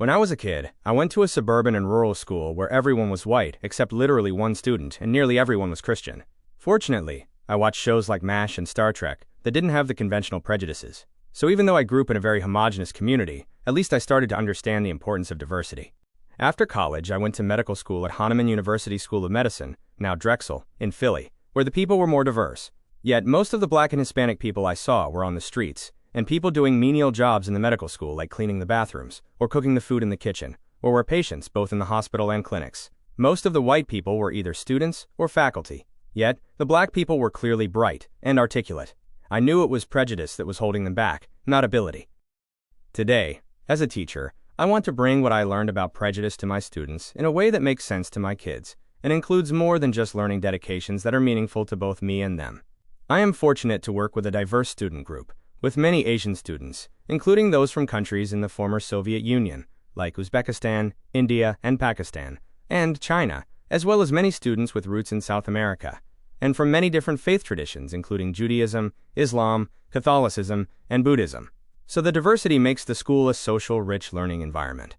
When I was a kid, I went to a suburban and rural school where everyone was white except literally one student, and nearly everyone was Christian. Fortunately, I watched shows like MASH and Star Trek that didn't have the conventional prejudices. So even though I grew up in a very homogenous community, at least I started to understand the importance of diversity. After college, I went to medical school at Hahnemann University School of Medicine, now Drexel, in Philly, where the people were more diverse. Yet most of the Black and Hispanic people I saw were on the streets, and people doing menial jobs in the medical school like cleaning the bathrooms, or cooking the food in the kitchen, or were patients both in the hospital and clinics. Most of the white people were either students or faculty. Yet, the Black people were clearly bright and articulate. I knew it was prejudice that was holding them back, not ability. Today, as a teacher, I want to bring what I learned about prejudice to my students in a way that makes sense to my kids, and includes more than just learning dedications that are meaningful to both me and them. I am fortunate to work with a diverse student group, with many Asian students, including those from countries in the former Soviet Union, like Uzbekistan, India, and Pakistan, and China, as well as many students with roots in South America, and from many different faith traditions including Judaism, Islam, Catholicism, and Buddhism. So the diversity makes the school a social, rich learning environment.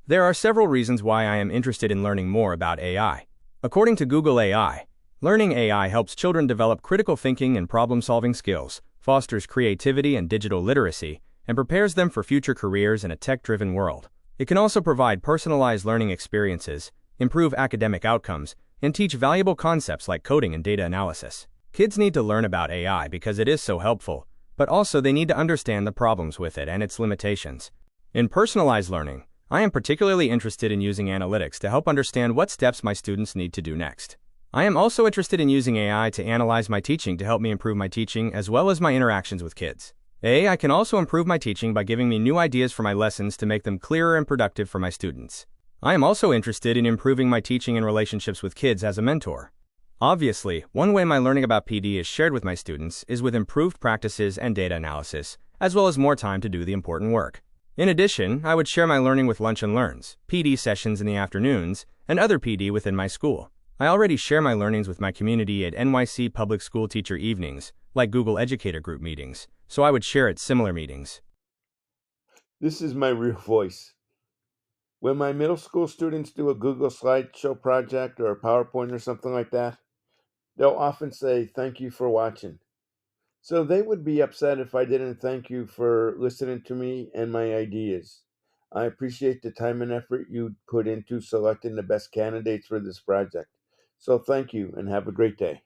There are several reasons why I am interested in learning more about AI. According to Google AI, learning AI helps children develop critical thinking and problem-solving skills, fosters creativity and digital literacy, and prepares them for future careers in a tech-driven world. It can also provide personalized learning experiences, improve academic outcomes, and teach valuable concepts like coding and data analysis. Kids need to learn about AI because it is so helpful, but also they need to understand the problems with it and its limitations. In personalized learning, I am particularly interested in using analytics to help understand what steps my students need to do next. I am also interested in using AI to analyze my teaching to help me improve my teaching as well as my interactions with kids. AI can also improve my teaching by giving me new ideas for my lessons to make them clearer and productive for my students. I am also interested in improving my teaching and relationships with kids as a mentor. Obviously, one way my learning about PD is shared with my students is with improved practices and data analysis, as well as more time to do the important work. In addition, I would share my learning with Lunch and Learns, PD sessions in the afternoons, and other PD within my school. I already share my learnings with my community at NYC Public School Teacher Evenings, like Google Educator Group meetings, so I would share at similar meetings. This is my real voice. When my middle school students do a Google slideshow project or a PowerPoint or something like that, they'll often say, "Thank you for watching." So they would be upset if I didn't thank you for listening to me and my ideas. I appreciate the time and effort you put into selecting the best candidates for this project. So thank you and have a great day.